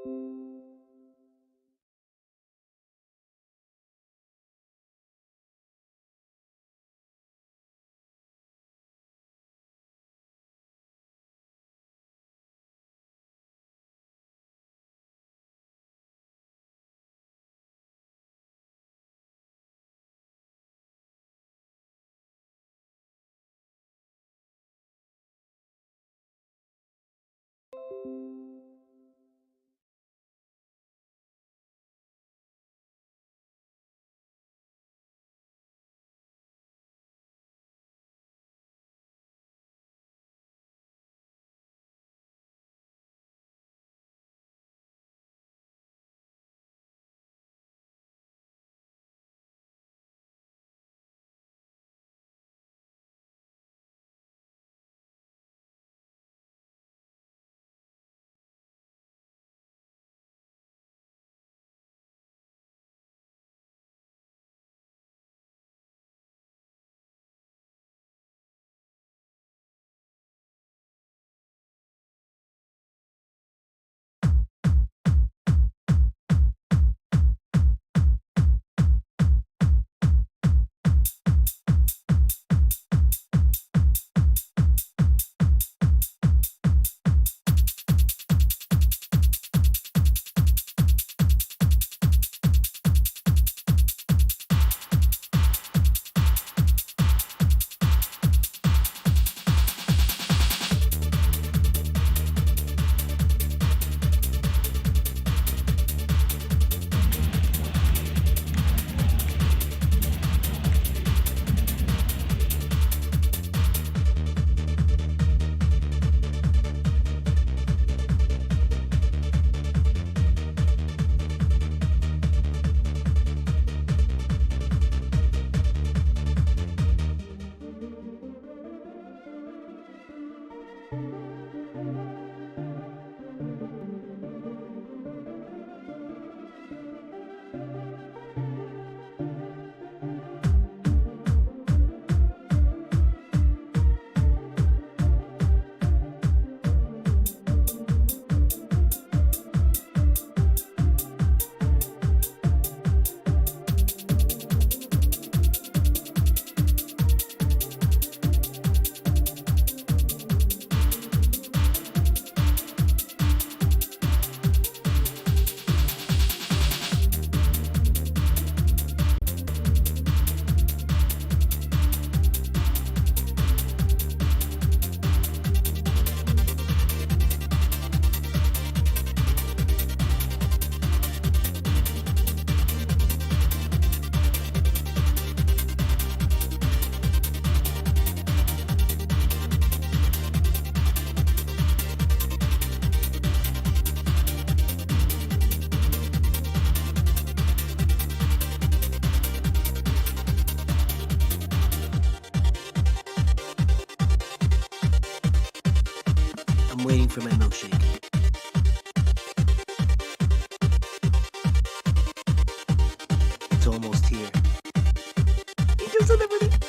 I'm waiting for my milkshake. It's almost here. He just delivered it.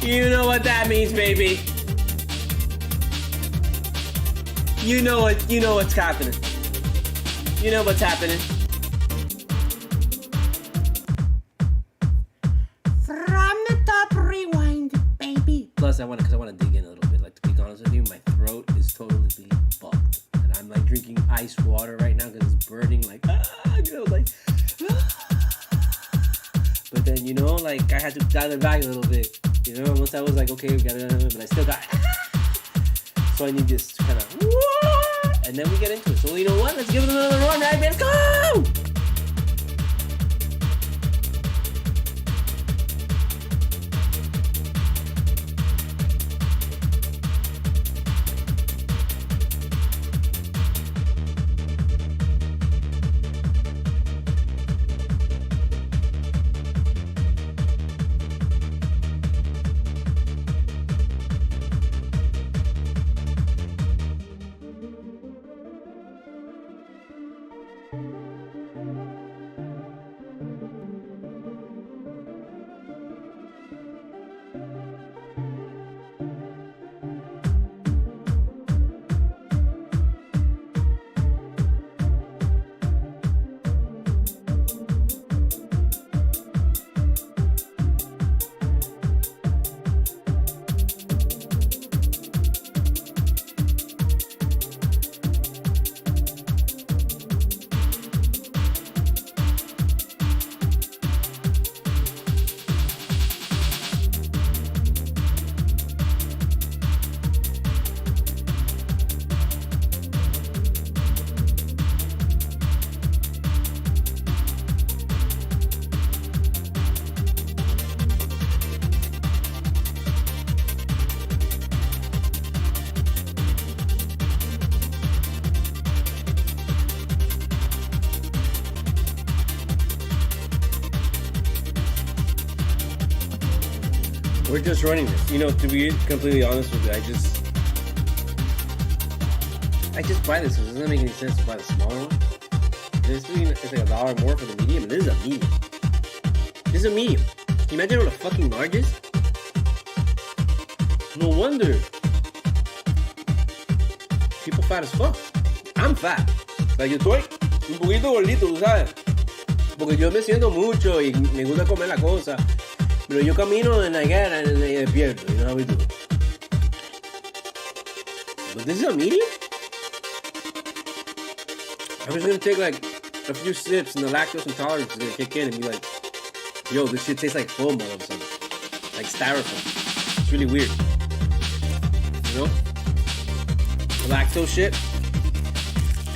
You know what that means, baby. You know what's happening. You know what's happening. From the top, rewind, baby. Plus, I want to dig in a little bit. Like, to be honest with you, my throat is totally fucked, and I'm like drinking ice water right now because it's burning. Like, But then, like I had to dial it back a little bit. Once I was like, okay, we got it, but I still got. So I need this kind of, and then we get into it. So you know what? Let's give it another run, right? Let's go! We're just running this. To be completely honest with you, I just buy this because it doesn't make any sense to buy the smaller one. It's like $1 more for the medium, and this is a medium. This is a medium. Can you imagine what a fucking large is? No wonder people fat as fuck. I'm fat. Like, yo estoy un poquito gordito, tú sabes. Porque yo me siento mucho y me gusta comer la cosa. Pero yo camino en la guerra y despierto. You know how we do it. But this is a medium? I'm just gonna take like a few sips and the lactose intolerance is gonna kick in and be like, yo, this shit tastes like foam all of a sudden. Like styrofoam. It's really weird. The lactose shit,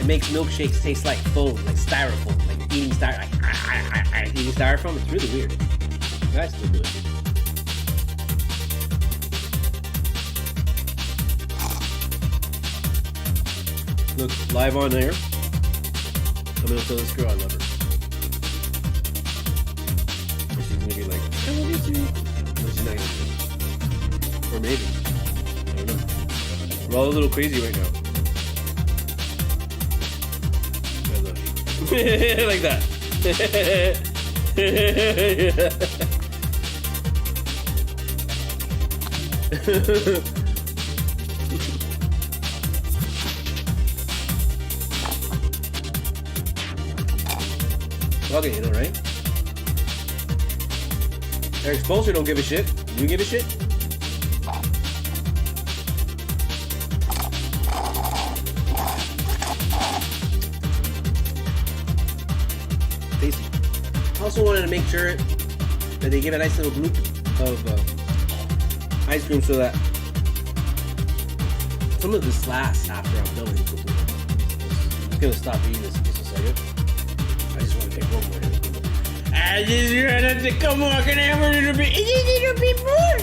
it makes milkshakes taste like foam, like styrofoam, like eating styrofoam. It's really weird. You guys still do it. Look, live on air. I'm gonna tell this girl I love her. And she's gonna be like, I love you too. But she's not gonna say it. Or maybe. I don't know. We're all a little crazy right now. I love you. Like that. Okay, right? Eric Spolster don't give a shit. You give a shit? Tasty. I also wanted to make sure that they give a nice little gloop of ice cream so that some of this lasts after I'm done with it. I'm just gonna stop eating this in just a second. I just want to take one more. I just wanted to come on, can I have a little bit? A little bit more.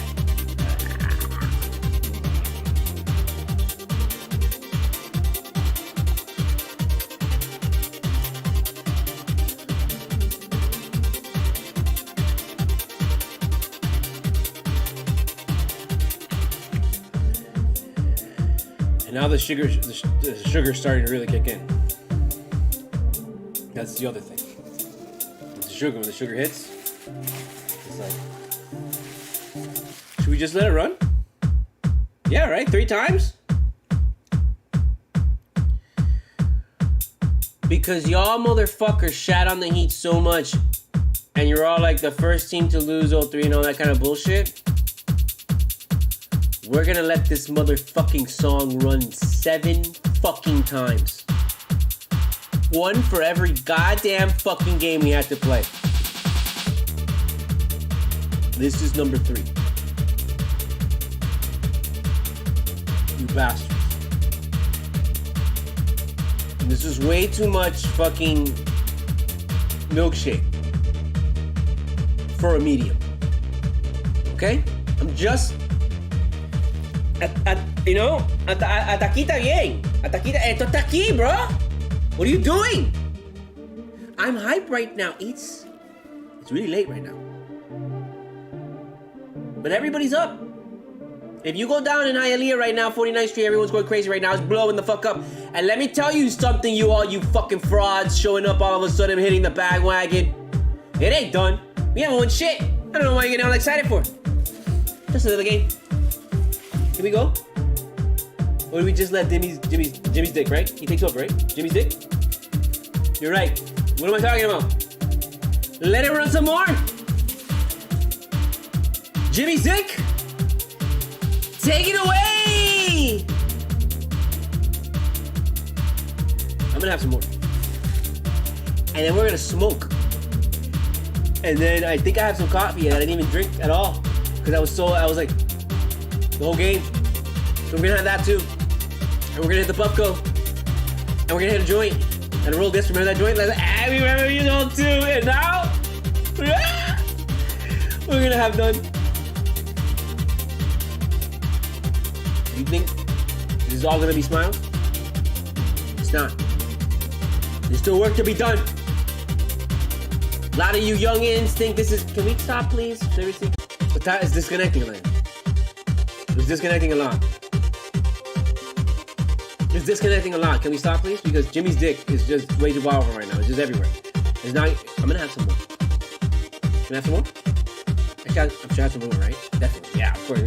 And now the sugar's starting to really kick in. That's the other thing. When the sugar hits, it's like Should we just let it run? Yeah, right? 3 times? Because y'all motherfuckers shat on the Heat so much, and you're all like the first team to lose 0-3 and all that kind of bullshit. We're gonna let this motherfucking song run 7 fucking times. 1 for every goddamn fucking game we had to play. This is number 3. You bastards. And this is way too much fucking milkshake for a medium. Okay? I'm just... hasta aquí está bien. Hasta aquí, esto está aquí, bro. What are you doing? I'm hyped right now. It's really late right now. But everybody's up. If you go down in Hialeah right now, 49th Street, everyone's going crazy right now. It's blowing the fuck up. And let me tell you something, you fucking frauds showing up all of a sudden hitting the bandwagon. It ain't done. We haven't won shit. I don't know why you're getting all excited for. Just another game. Here we go. Or do we just let Jimmy's dick, right? He takes over, right? Jimmy's dick? You're right. What am I talking about? Let it run some more. Jimmy's dick. Take it away. I'm gonna have some more. And then we're gonna smoke. And then I think I have some coffee and I didn't even drink at all. Because I was like, the whole game. So we're gonna have that too. And we're gonna hit the Puffco. And we're gonna hit a joint. And a roll this, remember that joint? Like, we remember you all too. And now, we're gonna have none. You think this is all gonna be smiles? It's not. There's still work to be done. A lot of you youngins think this is... Can we stop, please? Seriously? But that is disconnecting a lot. It's disconnecting a lot. It's disconnecting a lot. Can we stop, please? Because Jimmy's dick is just way too powerful right now. It's just everywhere. It's not... I'm gonna have some more. Can I have some more? I'm sure I have some more, right? Definitely. Yeah, of course.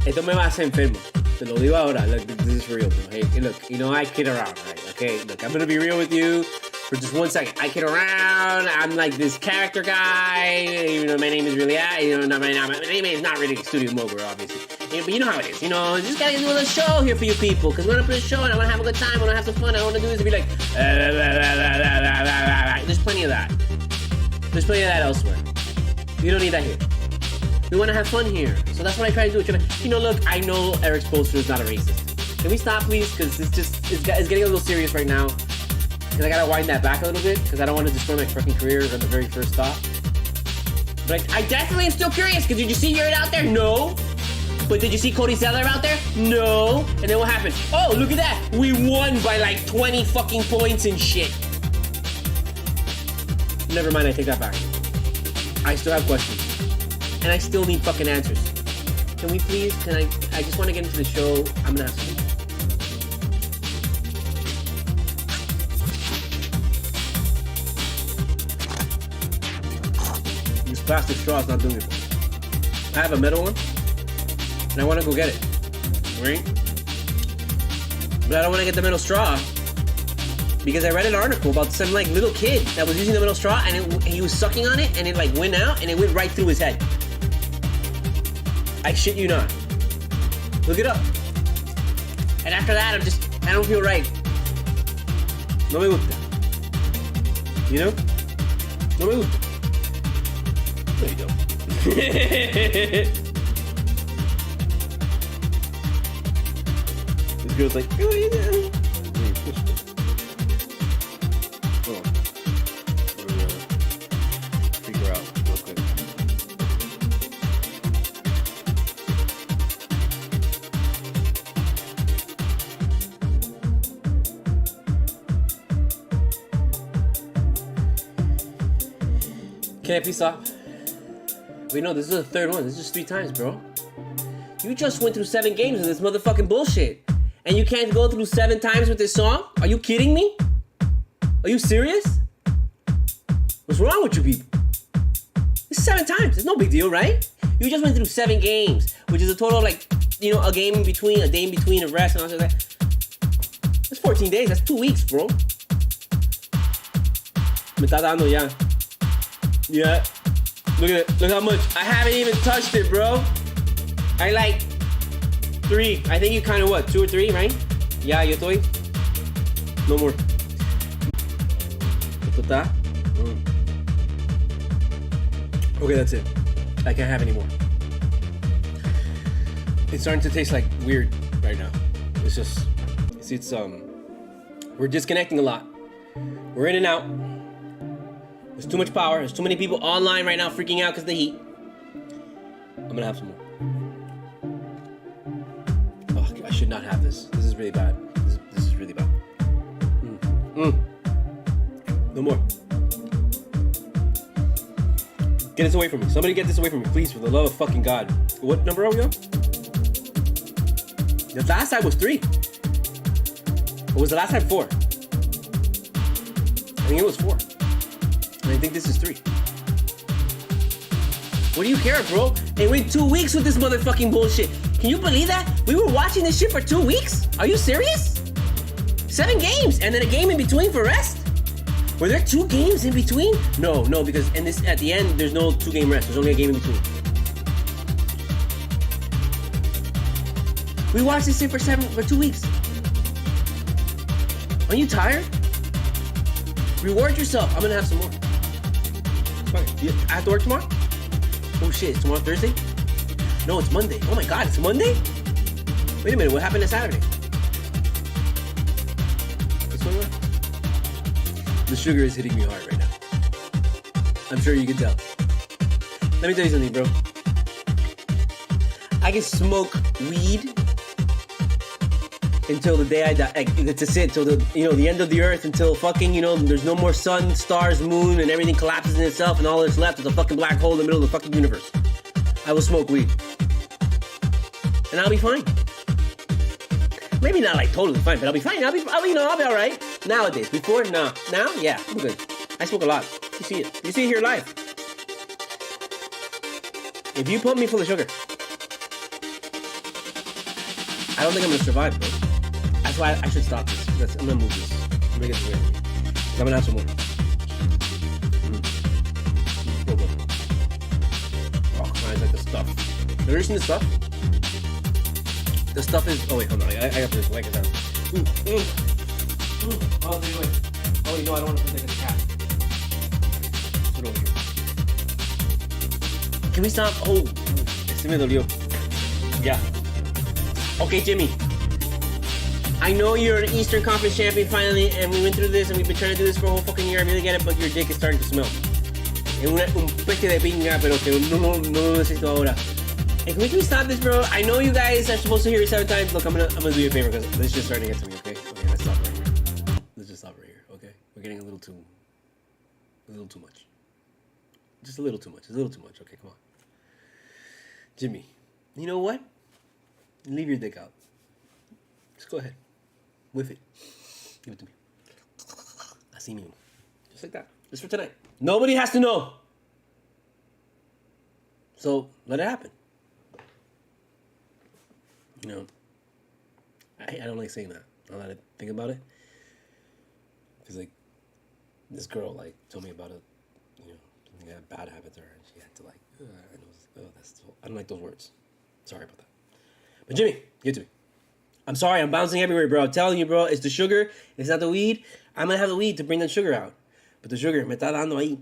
Esto me va a hacer enfermo. Te lo digo ahora. Look, this is real, bro. Hey, look, I kid around, right? Okay, look, I'm gonna be real with you for just 1 second. I kid around. I'm like this character guy. Even though my name is really, my name is not really Studio Mogura, obviously. Yeah, but you know how it is. Just gotta do a little show here for you people. Because we wanna put a show and I wanna have a good time. I wanna have some fun. I wanna do this and be like, there's plenty of that. There's plenty of that elsewhere. You don't need that here. We want to have fun here. So that's what I try to do. Look, I know Eric's poster is not a racist. Can we stop, please? Because it's getting a little serious right now. Because I got to wind that back a little bit. Because I don't want to destroy my fucking career at the very first stop. But I definitely am still curious. Because did you see Yurt out there? No. But did you see Cody Zeller out there? No. And then what happened? Oh, look at that. We won by like 20 fucking points and shit. Never mind, I take that back. I still have questions. And I still need fucking answers. Can we please? I just want to get into the show. I'm gonna have some. This plastic straw is not doing it for me. I have a metal one. And I want to go get it. Right? But I don't want to get the metal straw. Because I read an article about some like little kid that was using the metal straw and he was sucking on it and it like went out and it went right through his head. I shit you not. Look it up. And after that, I don't feel right. No me gusta. You know? No me gusta. No, you don't. This girl's like, oh, you know. Hold on. Let me figure out real quick. Can I please stop? Wait, no, this is the third one. This is just 3 times, bro. You just went through 7 games of this motherfucking bullshit. And you can't go through 7 times with this song? Are you kidding me? Are you serious? What's wrong with you people? This is 7 times. It's no big deal, right? You just went through 7 games, which is a total of like, you know, a game in between, a day in between, a rest, and all that. That's 14 days. That's 2 weeks, bro. Me está dando ya. Yeah. Look at it. Look how much. I haven't even touched it, bro. I like 3. I think you kind of what? 2 or 3, right? Yeah, yo estoy. No more. ¿Esto está? Okay, that's it. I can't have any more. It's starting to taste like weird right now. It's just, it's we're disconnecting a lot. We're in and out. There's too much power. There's too many people online right now freaking out because of the heat. I'm gonna have some more. Oh, I should not have this. This is really bad. This is really bad. No more. Get this away from me. Somebody get this away from me, please, for the love of fucking God. What number are we on? The last time was 3. Or was the last time 4? I think it was 4. And I think this is 3. What do you care, bro? They went 2 weeks with this motherfucking bullshit. Can you believe that? We were watching this shit for 2 weeks? Are you serious? 7 games and then a game in between for rest? Were there 2 games in between? No, because in this at the end there's no 2-game rest. There's only a game in between. We watched this shit for 2 weeks. Are you tired? Reward yourself. I'm gonna have some more. Okay. I have to work tomorrow? Oh shit, it's tomorrow Thursday? No, it's Monday. Oh my God, it's Monday? Wait a minute, what happened to Saturday? What's going on? The sugar is hitting me hard right now. I'm sure you can tell. Let me tell you something, bro. I can smoke weed until the day I die. That's it. Till the end of the earth. Until fucking, there's no more sun, stars, moon, and everything collapses in itself, and all that's left is a fucking black hole in the middle of the fucking universe. I will smoke weed, and I'll be fine. Maybe not like totally fine, but I'll be fine. I'll be all right. Nowadays, before, nah. Now, yeah, I'm good. I smoke a lot. You see it. You see it here live. If you put me full of sugar, I don't think I'm gonna survive, bro. That's why I should stop this. I'm gonna move this. I'm gonna get this away from me. I'm gonna have some more. Oh, come on, it's like the stuff. Have you ever seen the stuff? The stuff is. Oh wait, hold on. I got this. Like it down. Oh, wait. Oh, I don't want to put it in the cat. Put it over here. Can we stop? Oh, este me dolió. Yeah. Okay, Jimmy. I know you're an Eastern Conference champion finally, and we went through this, and we've been trying to do this for a whole fucking year. I really get it, but your dick is starting to smell. Un peste de pinga, pero que no necesito ahora. Hey, can we stop this, bro? I know you guys are supposed to hear it 7 times. Look, I'm gonna do you a favor because this is just starting to get to me. Okay, let's stop right here. Let's just stop right here. Okay, we're getting a little too much. Just a little too much. It's a little too much. Okay, come on, Jimmy. You know what? Leave your dick out. Just go ahead. Whiff it. Give it to me. Así mismo. Just like that. Just for tonight. Nobody has to know. So, let it happen. I don't like saying that. Now that I think about it. Because, this girl, told me about something had bad habits, or she had to, I don't like those words. Sorry about that. But Jimmy, give it to me. I'm sorry, I'm bouncing everywhere, bro. I'm telling you, bro, it's the sugar. It's not the weed. I'm gonna have the weed to bring the sugar out. But the sugar, me está dando ahí.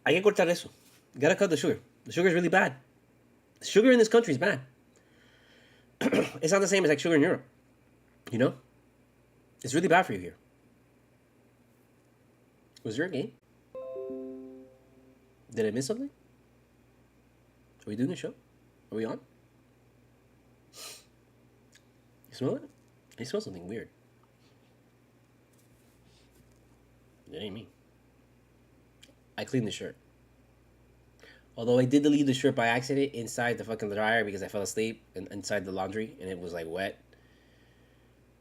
Hay que cortar eso. You gotta cut the sugar. The sugar is really bad. The sugar in this country is bad. It's not the same as sugar in Europe. It's really bad for you here. Was there a game? Did I miss something? Are we doing a show? Are we on? You smell it? I smell something weird. That ain't me. I cleaned the shirt. Although I did leave the shirt by accident inside the fucking dryer because I fell asleep inside the laundry and it was wet.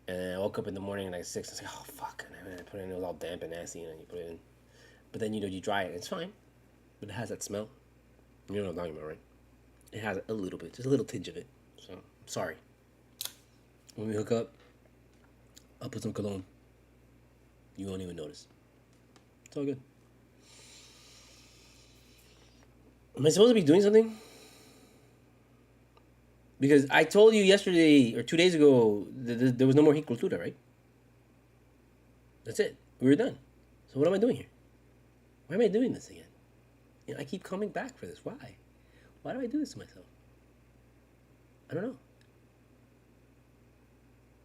And I woke up in the morning at 6 and I was like, oh fuck. And I put it in, it was all damp and nasty, and you put it in. But then you dry it and it's fine. But it has that smell. You know what I'm talking about, right? It has a little bit, just a little tinge of it. So, sorry. When we hook up, I'll put some cologne. You won't even notice. It's all good. Am I supposed to be doing something? Because I told you yesterday or 2 days ago that there was no more CULTURA, right? That's it. We were done. So what am I doing here? Why am I doing this again? You know, I keep coming back for this. Why? Why do I do this to myself? I don't know.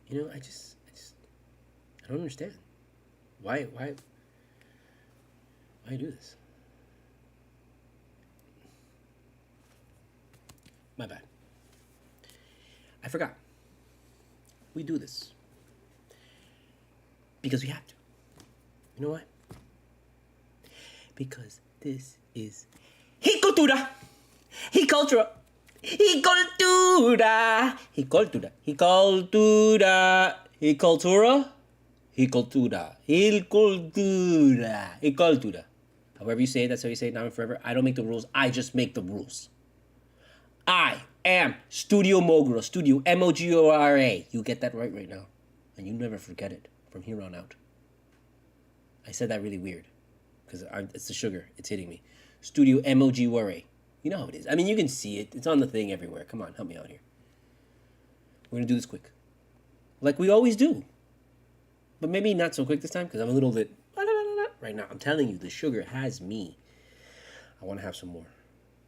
You know, I don't understand. Why do this? My bad. I forgot. We do this because we have to. You know why? Because this is CULTURA. CULTURA. CULTURA. CULTURA. CULTURA. CULTURA. CULTURA. However you say it, that's how you say it now and forever. I don't make the rules. I just make the rules. I am studiomogura. Studio MOGURA. You get that right now. And you never forget it from here on out. I said that really weird. Because it's the sugar. It's hitting me. Studio MOGURA. You know how it is. I mean, you can see it. It's on the thing everywhere. Come on, help me out here. We're going to do this quick. Like we always do. But maybe not so quick this time because I'm a little bit right now. I'm telling you, the sugar has me. I want to have some more.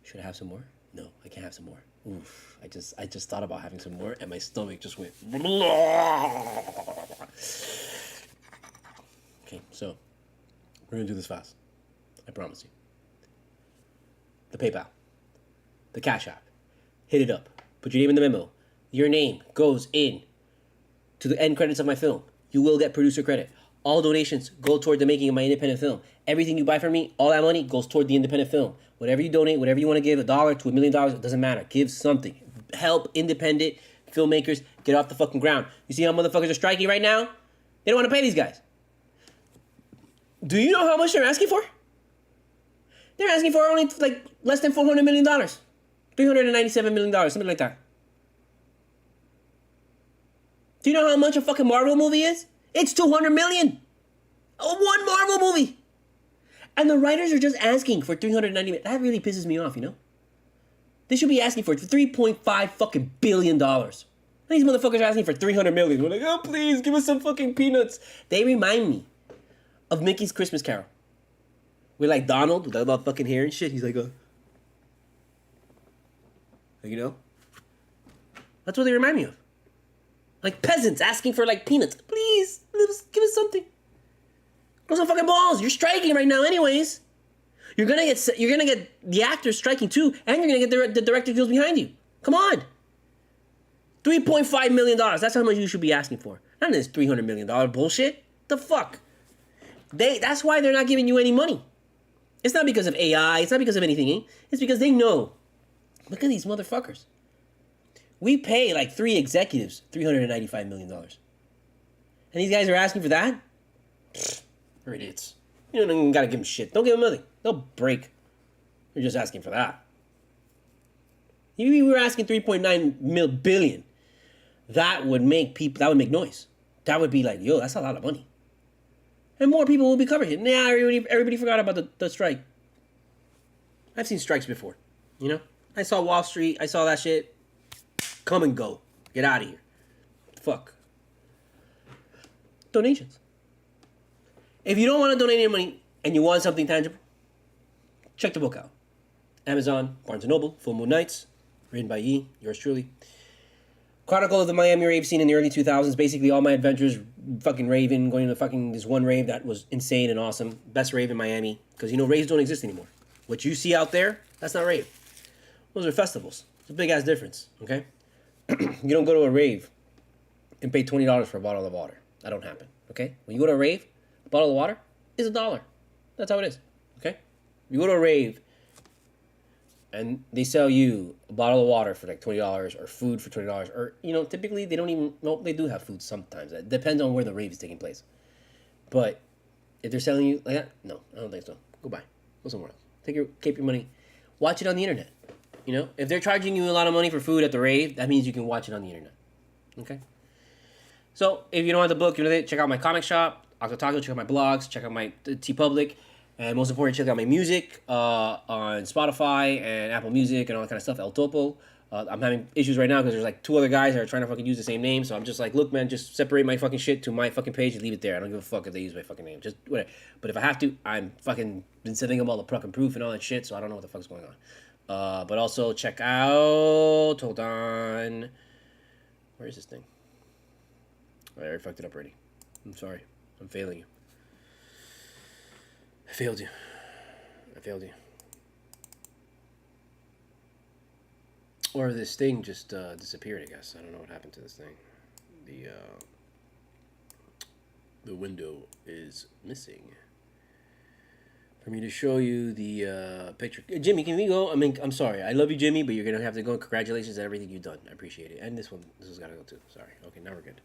Should I have some more? No, I can't have some more. Oof. I just thought about having some more and my stomach just went. Okay, so we're going to do this fast. I promise you. The PayPal. The CashApp. Hit it up. Put your name in the memo. Your name goes in to the end credits of my film. You will get producer credit. All donations go toward the making of my independent film. Everything you buy from me, all that money goes toward the independent film. Whatever you donate, whatever you want to give, $1 to $1 million, it doesn't matter. Give something. Help independent filmmakers get off the fucking ground. You see how motherfuckers are striking right now? They don't want to pay these guys. Do you know how much they're asking for? They're asking for only like less than $400 million. $397 million, something like that. Do you know how much a fucking Marvel movie is? It's $200 million. One Marvel movie. And the writers are just asking for $390 million. That really pisses me off, you know? They should be asking for $3.5 fucking billion. And these motherfuckers are asking for $300 million. We're like, oh, please, give us some fucking peanuts. They remind me of Mickey's Christmas Carol. We're like Donald with that fucking hair and shit. He's like, you know? That's what they remind me of. Like peasants asking for like peanuts. Please, give us something. Grow some fucking balls. You're striking right now, anyways. You're gonna get the actors striking too, and you're gonna get the director deals behind you. Come on. $3.5 million. That's how much you should be asking for. Not this $300 million bullshit. The fuck. That's why they're not giving you any money. It's not because of AI. It's not because of anything. It's because they know. Look at these motherfuckers. We pay like 3 executives $395 million. And these guys are asking for that? They're idiots. You don't even gotta give them shit. Don't give them nothing. They'll break. You're just asking for that. We were asking 3.9 billion. That would make noise. That would be like, yo, that's a lot of money. And more people will be covered here. Nah, everybody forgot about the strike. I've seen strikes before. You know? I saw Wall Street. I saw that shit. Come and go. Get out of here. Fuck. Donations. If you don't want to donate any money and you want something tangible, check the book out. Amazon, Barnes & Noble, Full Moon Nights, written by yours truly. Chronicle of the Miami rave scene in the early 2000s. Basically all my adventures, fucking raving, going to fucking this one rave that was insane and awesome. Best rave in Miami. Because, you know, raves don't exist anymore. What you see out there, that's not rave. Those are festivals. It's a big-ass difference, okay? You don't go to a rave and pay $20 for a bottle of water. That don't happen, okay? When you go to a rave, a bottle of water is $1. That's how it is, okay? You go to a rave and they sell you a bottle of water for like $20 or food for $20 or, you know, typically they don't even, no, they do have food sometimes. It depends on where the rave is taking place. But if they're selling you like that, no, I don't think so. Go buy. Go somewhere else. Keep your money. Watch it on the internet. You know, if they're charging you a lot of money for food at the rave, that means you can watch it on the internet. Okay. So if you don't have the book, check out my comic shop, Octotaco. Check out my blogs. Check out my TeePublic. And most important, check out my music on Spotify and Apple Music and all that kind of stuff. El Topo. I'm having issues right now because there's like 2 other guys that are trying to fucking use the same name. So I'm just like, look, man, just separate my fucking shit to my fucking page and leave it there. I don't give a fuck if they use my fucking name. Just whatever. But if I have to, I'm fucking been sending them all the fucking proof and all that shit. So I don't know what the fuck's going on. But also check out. Hold on. Where is this thing? I already fucked it up already. I'm sorry. I'm failing you. I failed you. Or this thing just disappeared, I guess. I don't know what happened to this thing. The window is missing. For me to show you the picture. Jimmy, can we go? I mean, I'm sorry. I love you, Jimmy, but you're going to have to go. Congratulations on everything you've done. I appreciate it. And this has got to go too. Sorry. Okay, now we're good.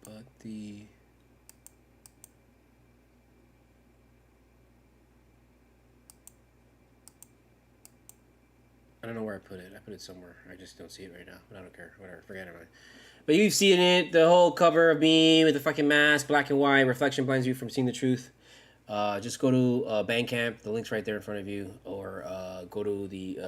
But the... I don't know where I put it. I put it somewhere. I just don't see it right now. But I don't care. Whatever. Forget it. But you've seen it. The whole cover of me with the fucking mask, black and white. Reflection blinds you from seeing the truth. Just go to Bandcamp. The link's right there in front of you. Or go to the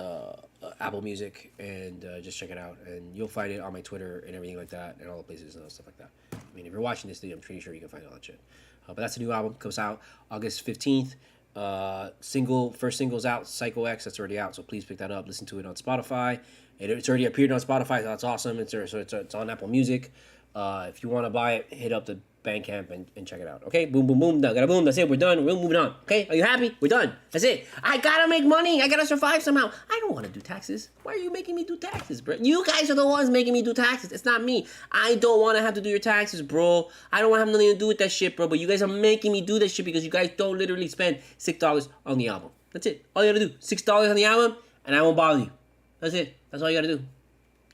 Apple Music and just check it out. And you'll find it on my Twitter and everything like that. And all the places and stuff like that. I mean, if you're watching this video, I'm pretty sure you can find all that shit. But that's a new album. Comes out August 15th. First single's out, Psycho X. That's already out, so please pick that up. Listen to it on Spotify. It's already appeared on Spotify, so that's awesome. It's on Apple Music. If you want to buy it, hit up the Bandcamp and check it out. Okay, boom, boom, boom, got a boom. That's it. We're done. We're moving on. Okay, are you happy? We're done. That's it. I gotta make money. I gotta survive somehow. I don't want to do taxes. Why are you making me do taxes, bro? You guys are the ones making me do taxes. It's not me. I don't want to have to do your taxes, bro. I don't want to have nothing to do with that shit, bro. But you guys are making me do that shit because you guys don't literally spend $6 on the album. That's it. All you gotta do, $6 on the album, and I won't bother you. That's it. That's all you gotta do.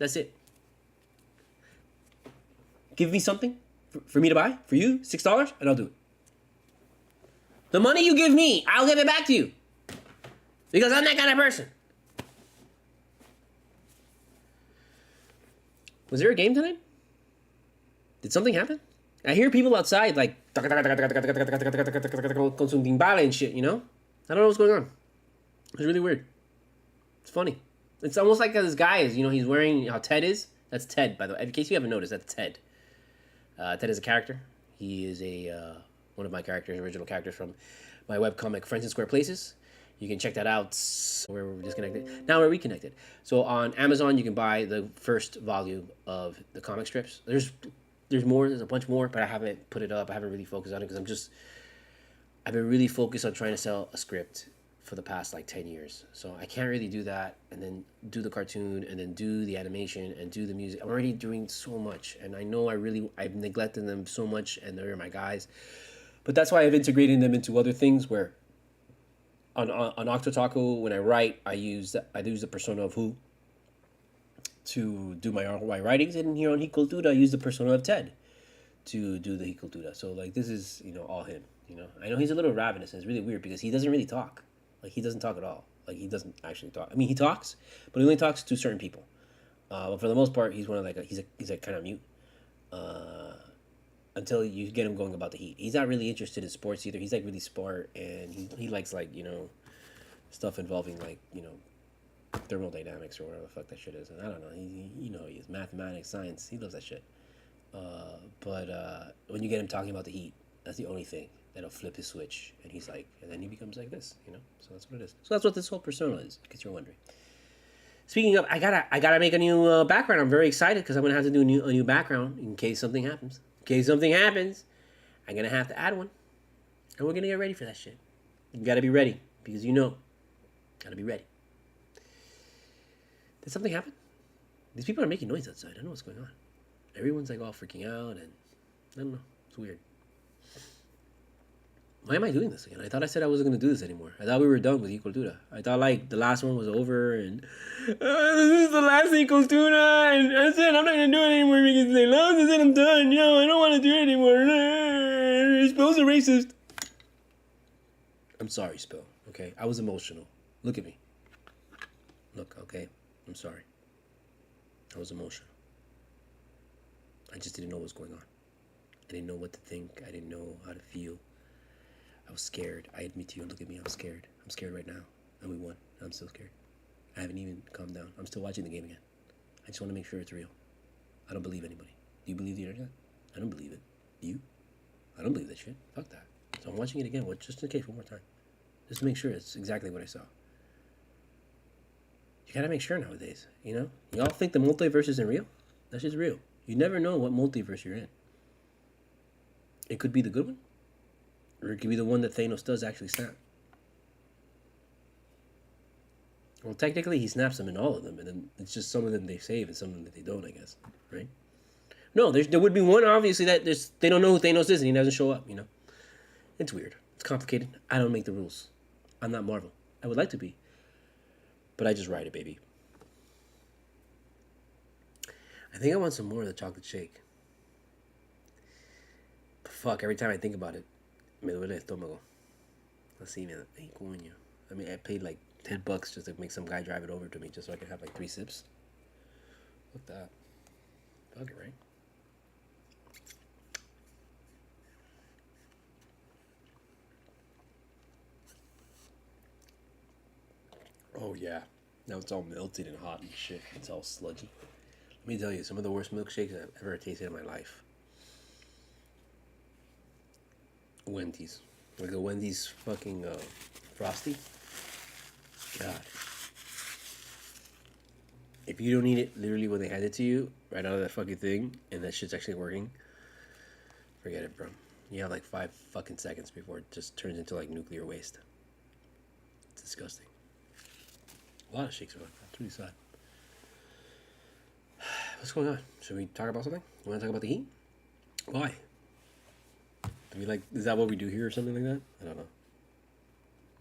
That's it. Give me something for me to buy, for you, $6, and I'll do it. The money you give me, I'll give it back to you. Because I'm that kind of person. Was there a game tonight? Did something happen? I hear people outside like consuming bala and shit, you know? I don't know what's going on. It's really weird. It's funny. It's almost like this guy is, you know, he's wearing how Ted is. That's Ted, by the way. In case you haven't noticed, that's Ted. Ted is a character. He is one of my characters, original characters from my webcomic Friends in Square Places. You can check that out. Where we're disconnected. Now we're reconnected. So on Amazon, you can buy the first volume of the comic strips. There's more. There's a bunch more, but I haven't put it up. I haven't really focused on it because I've been really focused on trying to sell a script for the past like 10 years. So I can't really do that and then do the cartoon and then do the animation and do the music. I'm already doing so much, and I know I've neglected them so much, and they're my guys. But that's why I've integrated them into other things where on Octotaco, when I write, I use the persona of Who to do my writings, and here on CULTURA, I use the persona of Ted to do the CULTURA. So like this is, you know, all him, you know. I know he's a little ravenous, and it's really weird because he doesn't really talk. Like, he doesn't talk at all. Like, he doesn't actually talk. I mean, he talks, but he only talks to certain people. But for the most part, he's one of like he's a kind of mute. Until you get him going about the Heat. He's not really interested in sports either. He's like really smart, and he likes like, you know, stuff involving like, you know, thermodynamics or whatever the fuck that shit is. And I don't know. You know, he is mathematics, science. He loves that shit. But when you get him talking about the Heat, that's the only thing that'll flip his switch, and he's like, and then he becomes like this, you know. So that's what it is. So that's what this whole persona is, in case you're wondering. Speaking of, I gotta make a new background. I'm very excited because I'm gonna have to do a new background in case something happens. In case something happens, I'm gonna have to add one, and we're gonna get ready for that shit. You gotta be ready because you know, gotta be ready. Did something happen? These people are making noise outside. I don't know what's going on. Everyone's like all freaking out, and I don't know. It's weird. Why am I doing this again? I thought I said I wasn't going to do this anymore. I thought we were done with CULTURA. I thought like the last one was over and this is the last CULTURA, and I said I'm not going to do it anymore because they lost. I said I'm done. Yo, I don't want to do it anymore. You're supposed to racist. I'm sorry, Spill. Okay, I was emotional. Look at me. Look, okay, I'm sorry. I was emotional. I just didn't know what was going on. I didn't know what to think. I didn't know how to feel. I was scared. I admit to you, look at me, I'm scared. I'm scared right now. And we won. I'm still scared. I haven't even calmed down. I'm still watching the game again. I just want to make sure it's real. I don't believe anybody. Do you believe the internet? I don't believe it. You? I don't believe that shit. Fuck that. So I'm watching it again, just in case, one more time. Just to make sure it's exactly what I saw. You gotta make sure nowadays, you know? Y'all think the multiverse isn't real? That shit's real. You never know what multiverse you're in. It could be the good one, or it could be the one that Thanos does actually snap. Well, technically, he snaps them in all of them, and then it's just some of them they save and some of them that they don't, I guess, right? No, there would be one, obviously, that they don't know who Thanos is and he doesn't show up, you know? It's weird. It's complicated. I don't make the rules. I'm not Marvel. I would like to be, but I just write it, baby. I think I want some more of the chocolate shake. But fuck, every time I think about it, me duele el estómago. Así, man. Ay, coño. I mean, I paid like $10 just to make some guy drive it over to me just so I could have like 3 sips. Fuck that. Fuck it, right? Oh, yeah. Now it's all melted and hot and shit. It's all sludgy. Let me tell you, some of the worst milkshakes I've ever tasted in my life. Wendy's. Like a Wendy's fucking Frosty. God. If you don't eat it literally when they hand it to you, right out of that fucking thing, and that shit's actually working, forget it, bro. You have like 5 fucking seconds before it just turns into like nuclear waste. It's disgusting. A lot of shakes are like that. It's really sad. What's going on? Should we talk about something? You want to talk about the heat? Why? I mean, like, is that what we do here or something like that? I don't know.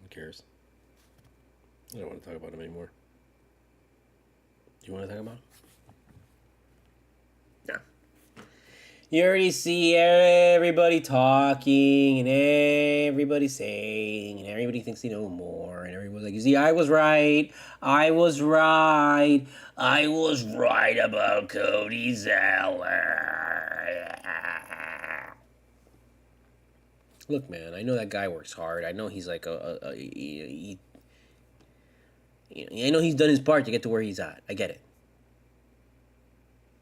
Who cares? I don't want to talk about them anymore. Do you want to talk about them? No. You already see everybody talking and everybody saying and everybody thinks they know more and everyone's like, you see, I was right. I was right. I was right about Cody Zeller. Look, man, I know that guy works hard. I know he's like I know he's done his part to get to where he's at. I get it.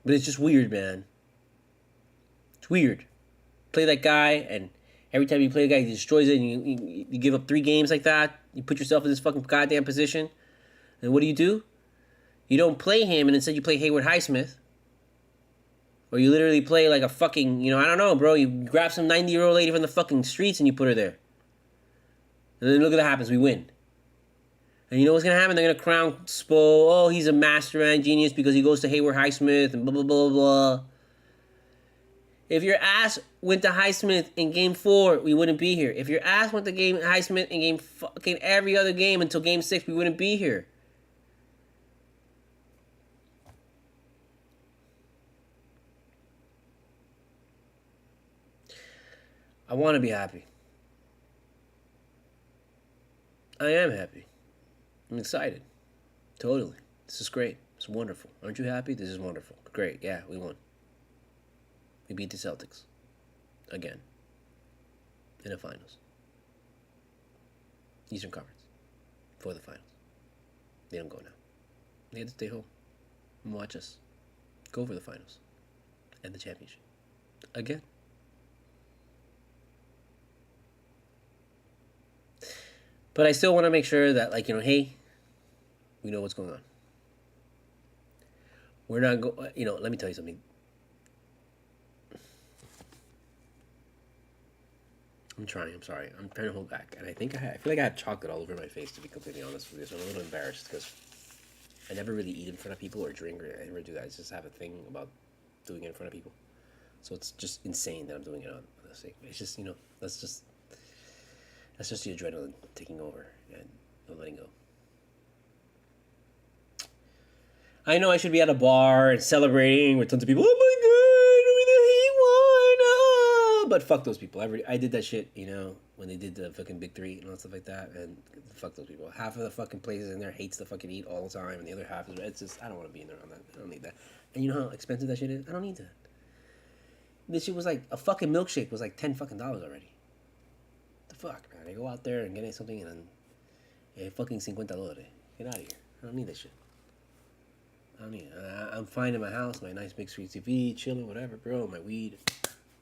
But it's just weird, man. It's weird. Play that guy, and every time you play a guy, he destroys it, and you give up 3 games like that. You put yourself in this fucking goddamn position. And what do? You don't play him, and instead you play Haywood Highsmith. Or you literally play like a fucking, I don't know, bro. You grab some 90-year-old lady from the fucking streets and you put her there. And then look what happens. We win. And you know what's going to happen? They're going to crown Spo. Oh, he's a mastermind genius because he goes to Haywood Highsmith and blah, blah, blah, blah. If your ass went to Highsmith in game 4, we wouldn't be here. If your ass went to Highsmith in game fucking every other game until game 6, we wouldn't be here. I want to be happy. I am happy. I'm excited. Totally. This is great. It's wonderful. Aren't you happy? This is wonderful. Great. Yeah, we won. We beat the Celtics. Again. In the finals. Eastern Conference. For the finals. They don't go now. They have to stay home and watch us go for the finals. And the championship. Again. But I still want to make sure that, hey, we know what's going on. We're not let me tell you something. I'm sorry. I'm trying to hold back. And I feel like I have chocolate all over my face, to be completely honest with you. So I'm a little embarrassed because I never really eat in front of people or drink, or I never do that. I just have a thing about doing it in front of people. So it's just insane that I'm doing it on this thing. It's just, that's just the adrenaline taking over and no letting go. I know I should be at a bar and celebrating with tons of people. Oh my God, but fuck those people. I did that shit, you know, when they did the fucking Big Three and all stuff like that, and fuck those people. Half of the fucking places in there hates to fucking eat all the time, and the other half is, it's just, I don't want to be in there on that. I don't need that. And you know how expensive that shit is? I don't need that. This shit was like, a fucking milkshake was like $10 fucking already. The fuck, man? I go out there and get something and then, fucking $50. Get out of here. I don't need that shit. I don't need it. I'm fine in my house, my nice big screen TV, chilling, whatever, bro, my weed.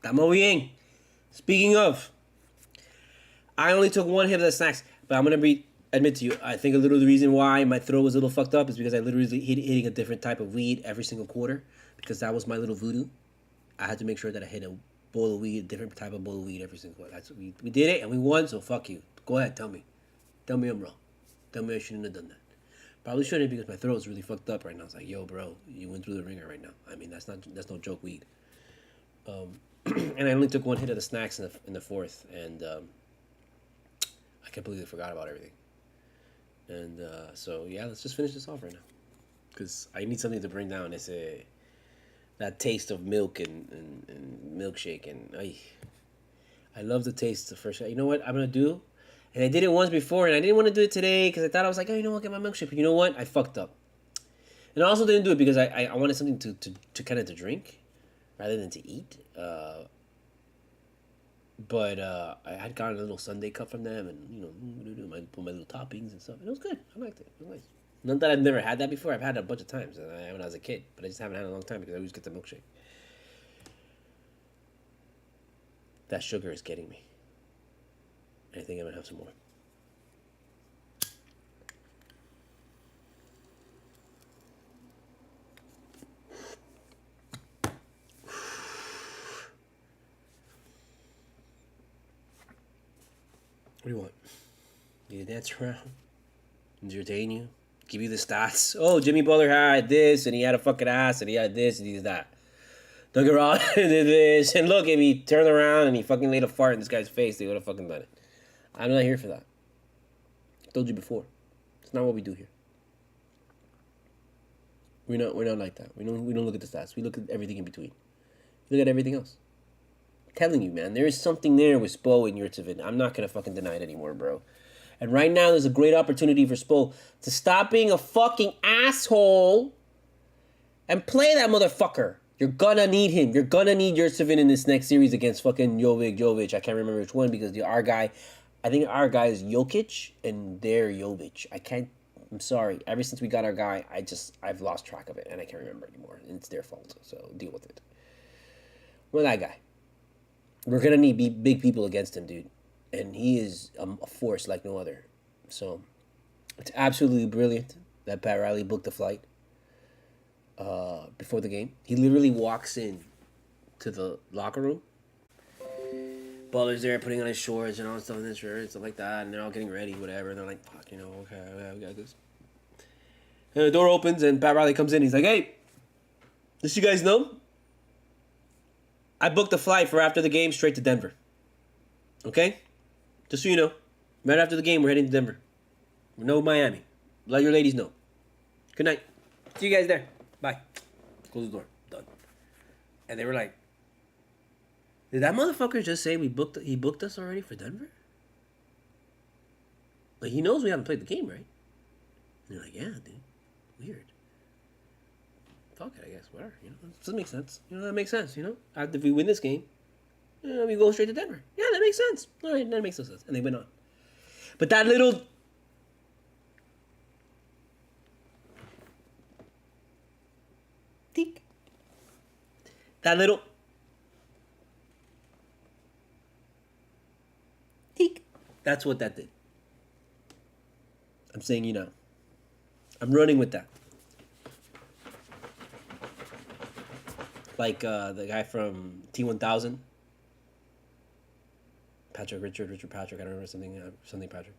Estamos bien. Speaking of, I only took one hit of the snacks, but I'm gonna admit to you, I think a little of the reason why my throat was a little fucked up is because I literally hitting a different type of weed every single quarter, because that was my little voodoo. I had to make sure that I hit a bowl of weed, a different type of bowl of weed every single quarter. That's we did it and we won, so fuck you. Go ahead, tell me. Tell me I'm wrong. Tell me I shouldn't have done that. Probably shouldn't, because my throat's really fucked up right now. It's like, yo, bro, you went through the ringer right now. I mean, that's no joke weed. And I only took one hit of the snacks in the fourth, and I completely forgot about everything. And so yeah, let's just finish this off right now, because I need something to bring down that taste of milk and milkshake, and I love the taste the first. You know what I'm gonna do? And I did it once before, and I didn't want to do it today because I thought I was like, oh, you know what, get my milkshake. But you know what? I fucked up. And I also didn't do it because I wanted something to kind of to drink rather than to eat. But I had gotten a little sundae cup from them, and you know, put my little toppings and stuff. And it was good. I liked it. It was nice. Not that I've never had that before. I've had it a bunch of times when I was a kid, but I just haven't had it in a long time because I always get the milkshake. That sugar is getting me. I think I'm gonna have some more. What do you want? Need to dance around? Entertain you? Give you the stats? Oh, Jimmy Butler had this, and he had a fucking ass, and he had this, and he did that. Don't get wrong, did this, and look, if he turned around and he fucking laid a fart in this guy's face, they would have fucking done it. I'm not here for that. I told you before. It's not what we do here. We're not like that. We don't look at the stats. We look at everything in between. We look at everything else. I'm telling you, man, there is something there with Spo and Yurtsevin. I'm not gonna fucking deny it anymore, bro. And right now, there's a great opportunity for Spo to stop being a fucking asshole and play that motherfucker. You're gonna need him. You're gonna need Yurtsevin in this next series against fucking Jovic. I can't remember which one because our guy is Jokic and they're Jovic. I'm sorry. Ever since we got our guy, I've lost track of it and I can't remember anymore. And it's their fault, so deal with it. We're that guy. We're gonna need big people against him, dude. And he is a force like no other. So it's absolutely brilliant that Pat Riley booked the flight before the game. He literally walks in to the locker room. Butler's there putting on his shorts and all stuff in his shirt and stuff like that, and they're all getting ready, whatever. And they're like, fuck, okay, yeah, we got this. And the door opens and Pat Riley comes in. He's like, hey, just so you guys know, I booked a flight for after the game straight to Denver. Okay? Just so you know, right after the game, we're heading to Denver. No Miami. Let your ladies know. Good night. See you guys there. Bye. Close the door. Done. And they were like, did that motherfucker just say he booked us already for Denver? Like, he knows we haven't played the game, right? And they're like, yeah, dude. Weird. Fuck it, I guess. Whatever. Doesn't make sense. That makes sense, After we win this game, we go straight to Denver. Yeah, that makes sense. All right, that makes no sense. And they went on. But that little... Tick. That little... Tick. That's what that did. I'm saying I'm running with that. Like the guy from T1000. Richard Patrick, I don't remember something Patrick.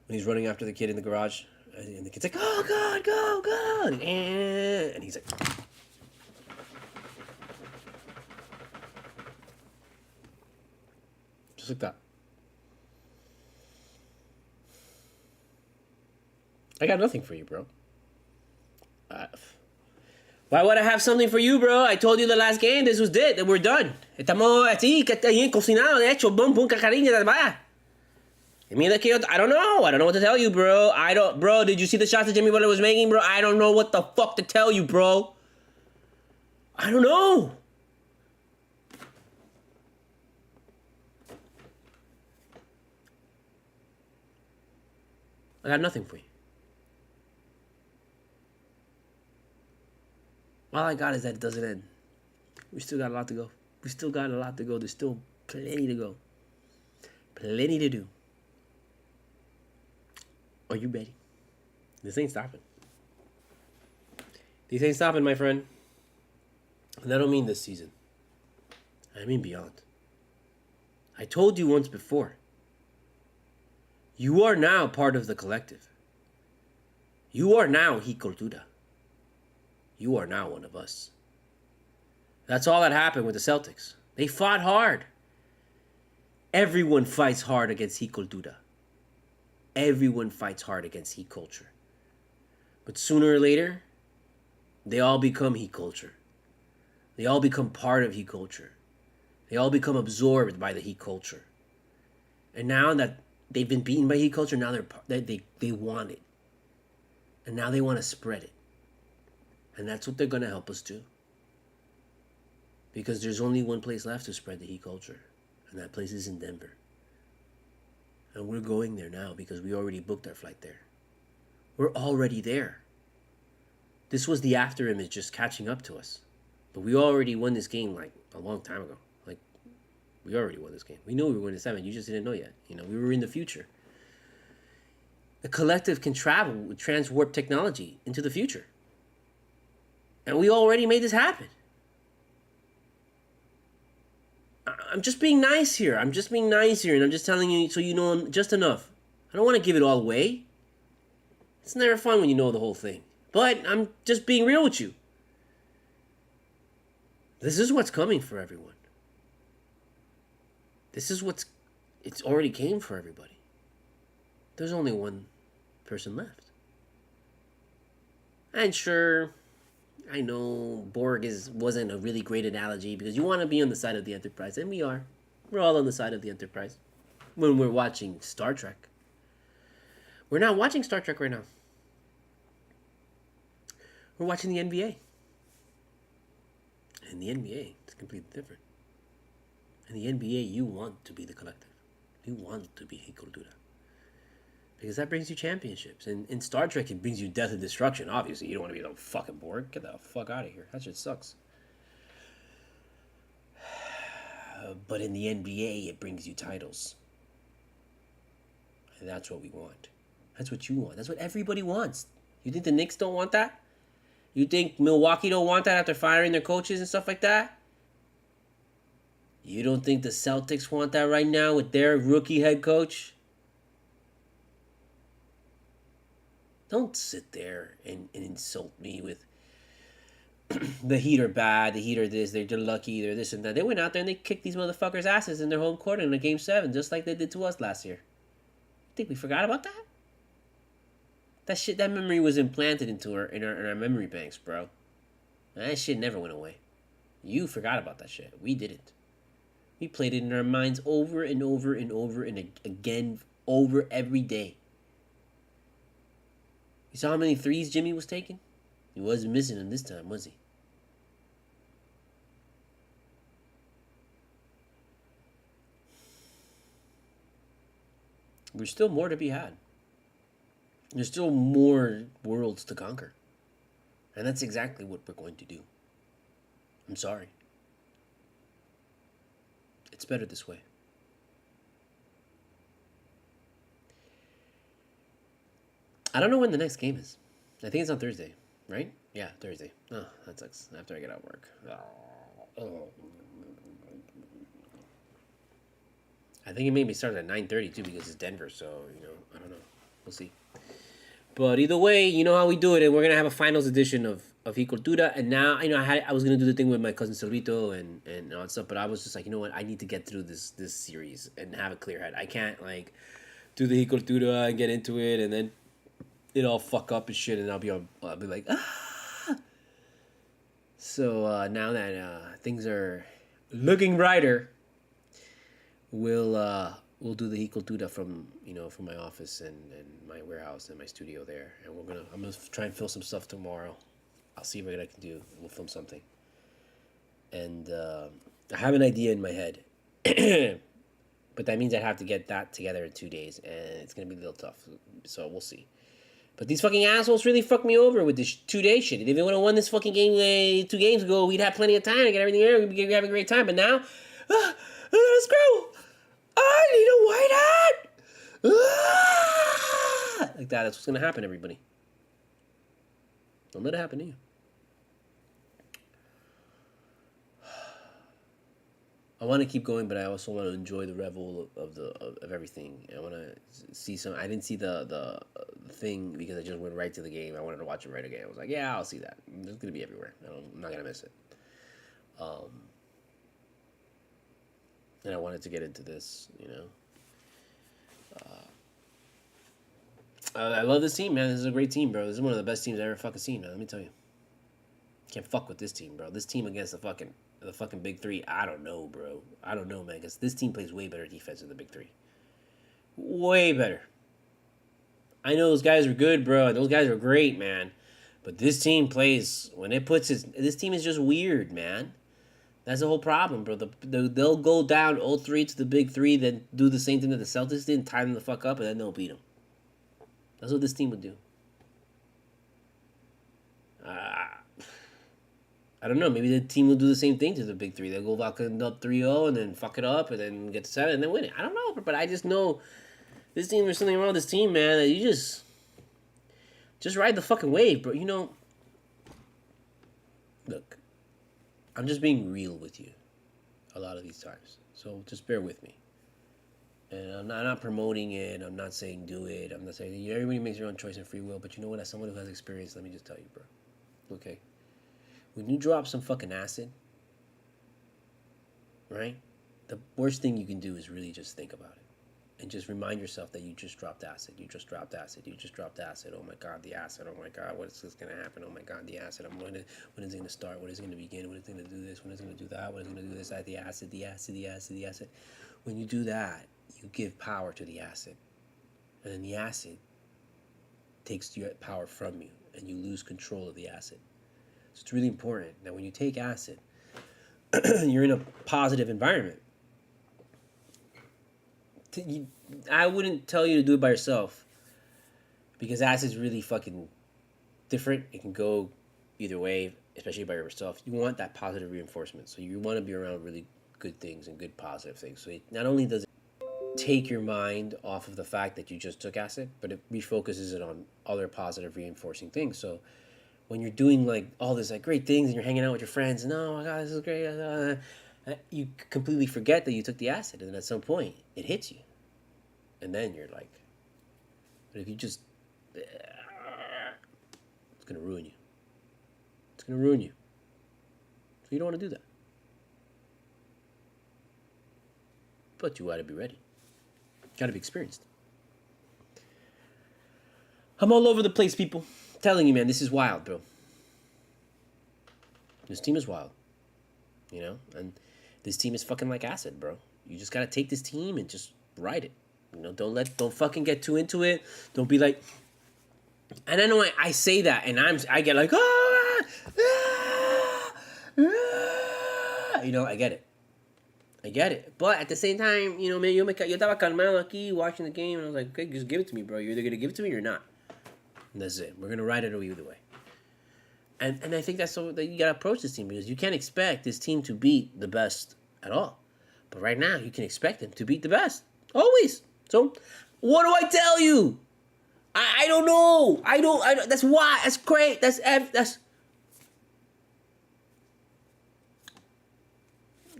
When he's running after the kid in the garage, and the kid's like, oh God, go, God, and he's like, just like that. I got nothing for you, bro. Why would I have something for you, bro? I told you the last game, this was it, that we're done. Estamos así, que está bien cocinado, de hecho, boom, boom, cariño, vaya. I mean, like, I don't know. I don't know what to tell you, bro. Bro, did you see the shots that Jimmy Butler was making, bro? I don't know what the fuck to tell you, bro. I don't know. I got nothing for you. All I got is that it doesn't end. We still got a lot to go. We still got a lot to go. There's still plenty to go. Plenty to do. Are you ready? This ain't stopping. This ain't stopping, my friend. And I don't mean this season. I mean beyond. I told you once before. You are now part of the collective. You are now CULTURA. You are now one of us. That's all that happened with the Celtics. They fought hard. Everyone fights hard against CULTURA. Everyone fights hard against culture. But sooner or later, they all become culture. They all become part of culture. They all become absorbed by the culture. And now that they've been beaten by culture, now they want it. And now they want to spread it. And that's what they're going to help us do. Because there's only one place left to spread the culture. And that place is in Denver. And we're going there now because we already booked our flight there. We're already there. This was the after image just catching up to us. But we already won this game like a long time ago. Like, we already won this game. We knew we were going to 7. You just didn't know yet. You know, we were in the future. The collective can travel with transwarp technology into the future. And we already made this happen. I'm just being nice here. And I'm just telling you so you know just enough. I don't want to give it all away. It's never fun when you know the whole thing. But I'm just being real with you. This is what's coming for everyone. It's already came for everybody. There's only one person left. And sure, I know Borg wasn't a really great analogy because you want to be on the side of the Enterprise, and we are. We're all on the side of the Enterprise when we're watching Star Trek. We're not watching Star Trek right now. We're watching the NBA. And the NBA is completely different. In the NBA, you want to be the collective. You want to be CULTURA. Because that brings you championships. And in Star Trek, it brings you death and destruction. Obviously, you don't want to be the fucking Borg. Get the fuck out of here. That shit sucks. But in the NBA, it brings you titles. And that's what we want. That's what you want. That's what everybody wants. You think the Knicks don't want that? You think Milwaukee don't want that after firing their coaches and stuff like that? You don't think the Celtics want that right now with their rookie head coach? Don't sit there and insult me with the Heat are bad, the Heat are this, they're lucky, they're this and that. They went out there and they kicked these motherfuckers' asses in their home court in a Game 7, just like they did to us last year. You think we forgot about that? That memory was implanted into in our memory banks, bro. That shit never went away. You forgot about that shit. We didn't. We played it in our minds over and over and over and again over every day. You saw how many threes Jimmy was taking? He wasn't missing them this time, was he? There's still more to be had. There's still more worlds to conquer. And that's exactly what we're going to do. I'm sorry. It's better this way. I don't know when the next game is. I think it's on Thursday, right? Yeah, Thursday. Oh, that sucks. After I get out of work. Oh. I think it made me start at 9:30 too because it's Denver, so, I don't know. We'll see. But either way, you know how we do it, and we're going to have a finals edition of CULTURA, and now, I was going to do the thing with my cousin Silvito and all that stuff, but I was just like, you know what, I need to get through this series and have a clear head. I can't, do the CULTURA and get into it, and then it all fuck up and shit, and I'll be like, So now that things are looking brighter, we'll do the CULTURA from from my office and my warehouse and my studio there, and I'm gonna try and film some stuff tomorrow. I'll see what I can do. We'll film something, and I have an idea in my head, but that means I have to get that together in 2 days, and it's gonna be a little tough. So we'll see. But these fucking assholes really fucked me over with this 2-day shit. If they would have won this fucking game 2 games ago, we'd have plenty of time to get everything there. We'd be having a great time. But now, screw! I need a white hat! Like that. That's what's going to happen, everybody. Don't let it happen to you. I want to keep going, but I also want to enjoy the revel of everything. I want to see some. I didn't see the thing because I just went right to the game. I wanted to watch it right again. I was like, yeah, I'll see that. It's gonna be everywhere. I'm not gonna miss it. And I wanted to get into this. I love this team, man. This is a great team, bro. This is one of the best teams I've ever fucking seen, man. Let me tell you. Can't fuck with this team, bro. This team against the fucking big three, I don't know, bro. I don't know, man, because this team plays way better defense than the big three. Way better. I know those guys are good, bro. Those guys are great, man. But this team plays, when it puts this team is just weird, man. That's the whole problem, bro. They'll go down 0-3 to the big three, then do the same thing that the Celtics did, tie them the fuck up, and then they'll beat them. That's what this team would do. I don't know. Maybe the team will do the same thing to the big three. They'll go back up 3-0 and then fuck it up and then get to 7 and then win it. I don't know, but I just know this team. There's something wrong with this team, man. That you just ride the fucking wave, bro. Look, I'm just being real with you a lot of these times. So just bear with me. And I'm not promoting it. I'm not saying do it. I'm not saying everybody makes their own choice and free will. But you know what? As someone who has experience, let me just tell you, bro. Okay. When you drop some fucking acid, right? The worst thing you can do is really just think about it. And just remind yourself that you just dropped acid. You just dropped acid. You just dropped acid. Oh my God, the acid. Oh my God, what is this going to happen? Oh my God, the acid. When is it going to start? When is it going to begin? When is it going to do this? When is it going to do that? When is it going to do this? The acid, the acid, the acid, the acid. When you do that, you give power to the acid. And then the acid takes your power from you. And you lose control of the acid. So it's really important that when you take acid, you're in a positive environment. I wouldn't tell you to do it by yourself because acid's really fucking different. It can go either way, especially by yourself. You want that positive reinforcement. So you want to be around really good things and good positive things. So not only does it take your mind off of the fact that you just took acid, but it refocuses it on other positive reinforcing things. So when you're doing like all this like great things and you're hanging out with your friends and oh my God, this is great, you completely forget that you took the acid, and then at some point it hits you, and then you're like, but if you just, it's gonna ruin you. It's gonna ruin you. So you don't want to do that. But you gotta be ready. Gotta be experienced. I'm all over the place, people. I'm telling you, man, this is wild, bro. This team is wild. And this team is fucking like acid, bro. You just gotta take this team and just ride it. Don't fucking get too into it. Don't be like, and I know I say that, and I get like, I get it. But at the same time, man, yo estaba calmado aquí watching the game, and I was like, okay, just give it to me, bro. You're either gonna give it to me or not. And that's it. We're gonna ride it either way. And I think that's so that you gotta approach this team, because you can't expect this team to beat the best at all. But right now, you can expect them to beat the best. Always. So, what do I tell you? I don't know. I don't. That's why. That's great. That's that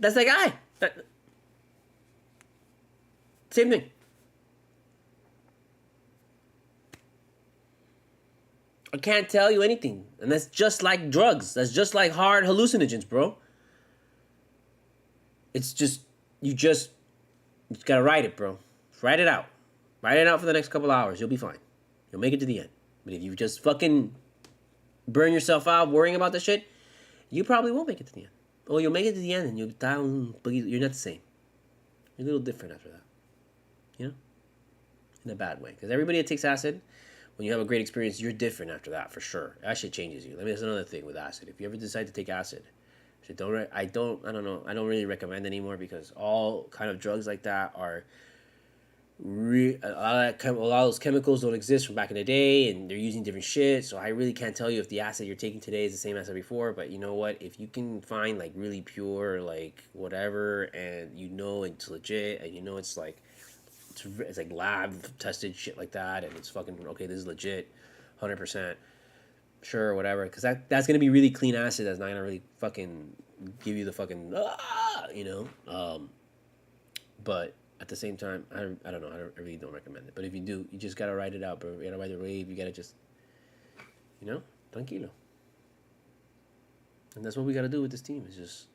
guy. Same thing. I can't tell you anything. And that's just like drugs. That's just like hard hallucinogens, bro. It's just, you just gotta ride it, bro. Ride it out. Ride it out for the next couple hours. You'll be fine. You'll make it to the end. But if you just fucking burn yourself out worrying about this shit, You probably won't make it to the end. Or you'll make it to the end and you'll down, but you're not the same. You're a little different after that. You know? In a bad way. Because everybody that takes acid, when you have a great experience, you're different after that, for sure. That shit changes you. I mean, that's another thing with acid. If you ever decide to take acid, I don't really recommend anymore because all kind of drugs like that are a lot of those chemicals don't exist from back in the day, and they're using different shit. So I really can't tell you if the acid you're taking today is the same acid before. But you know what? If you can find like really pure, like whatever, and you know it's legit, and you know it's like lab tested shit like that, and it's fucking okay. This is legit, 100%. Sure, whatever. Because that's gonna be really clean acid. That's not gonna really fucking give you the fucking But at the same time, I don't know. I really don't recommend it. But if you do, you just gotta ride it out, bro. You gotta ride the wave. You gotta just, tranquilo. And that's what we gotta do with this team. Is just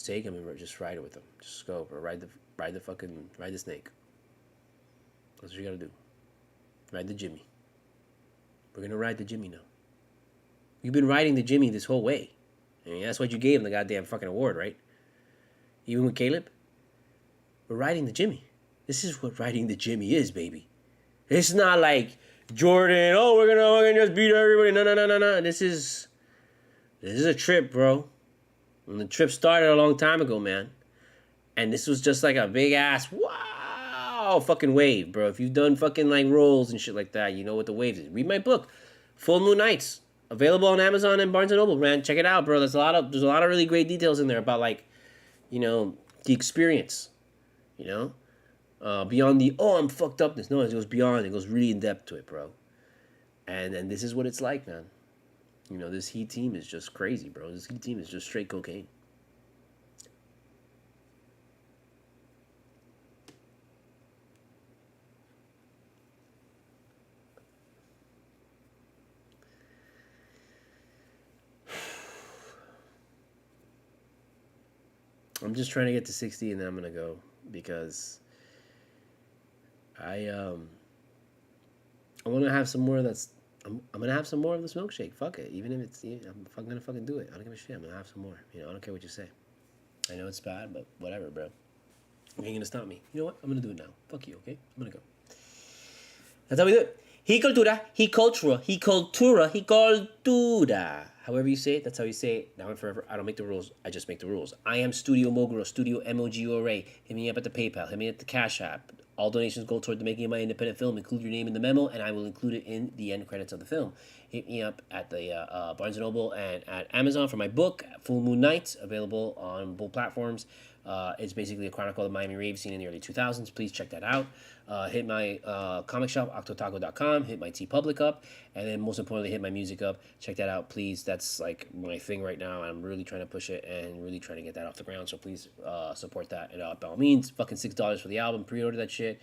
take them and just ride it with them. Just go, bro. Ride the snake. That's what you gotta do. Ride the Jimmy. We're gonna ride the Jimmy now. You've been riding the Jimmy this whole way. I mean, that's what you gave him the goddamn fucking award, right? Even with Caleb. We're riding the Jimmy. This is what riding the Jimmy is, baby. It's not like Jordan, we're gonna just beat everybody. No. This is a trip, bro. And the trip started a long time ago, man. And this was just like a big ass wow fucking wave, bro. If you've done fucking like rolls and shit like that, you know what the waves is. Read my book, Full Moon Nights, available on Amazon and Barnes and Noble, man. Check it out, bro. There's a lot of really great details in there about like, the experience. Beyond the I'm fucked upness. No, it goes beyond. It goes really in depth to it, bro. And this is what it's like, man. This Heat team is just crazy, bro. This Heat team is just straight cocaine. I'm just trying to get to 60 and then I'm gonna go because I want to have some more. I'm gonna have some more of this milkshake. Fuck it. Even if it's I'm gonna fucking do it. I don't give a shit. I'm gonna have some more. I don't care what you say. I know it's bad, but whatever, bro. You ain't gonna stop me. You know what? I'm gonna do it now. Fuck you. Okay. I'm gonna go. That's how we do it. He cultura, he cultura, he cultura, he cultura. However you say it, that's how you say it. Now and forever. I don't make the rules. I just make the rules. I am Studio Mogura, Studio Mogura. Hit me up at the PayPal. Hit me at the Cash App. All donations go toward the making of my independent film. Include your name in the memo, and I will include it in the end credits of the film. Hit me up at the Barnes & Noble and at Amazon for my book, Full Moon Nights, available on both platforms. It's basically a chronicle of the Miami rave scene in the early 2000s. Please check that out. Hit my comic shop, octotaco.com. Hit my TeePublic up. And then most importantly, hit my music up. Check that out, please. That's like my thing right now. I'm really trying to push it and really trying to get that off the ground. So please support that. And by all means, fucking $6 for the album. Pre-order that shit.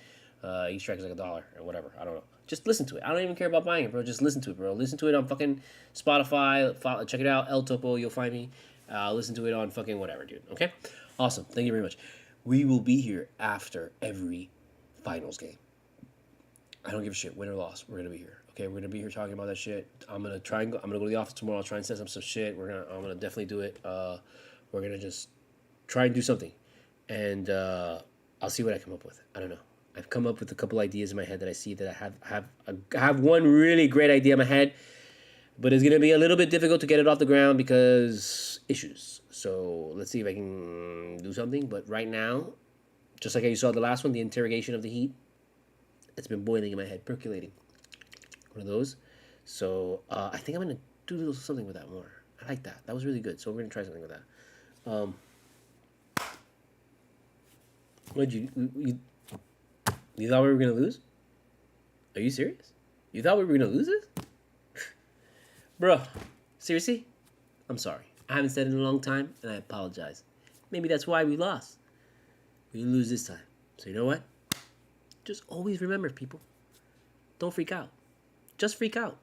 Each track is like $1 or whatever. I don't know. Just listen to it. I don't even care about buying it, bro. Just listen to it, bro. Listen to it on fucking Spotify. Check it out. El Topo. You'll find me. Listen to it on fucking whatever, dude. Okay? Awesome. Thank you very much. We will be here after every finals game. I don't give a shit, win or loss. We're gonna be here. Okay, we're gonna be here talking about that shit. I'm gonna go to the office tomorrow. I'll try and set up some shit. I'm gonna definitely do it. We're gonna just try and do something, and I'll see what I come up with. I don't know. I've come up with a couple ideas in my head that I see that I have one really great idea in my head, but it's gonna be a little bit difficult to get it off the ground because issues. So let's see if I can do something. But right now, just like how you saw the last one, the interrogation of the Heat, it's been boiling in my head, percolating. One of those. So I think I'm going to do something with that more. I like that. That was really good. So we're going to try something with that. You thought we were going to lose? Are you serious? You thought we were going to lose this? Bro, seriously? I'm sorry. I haven't said it in a long time, and I apologize. Maybe that's why we lost. We didn't lose this time. So you know what? Just always remember, people. Don't freak out. Just freak out.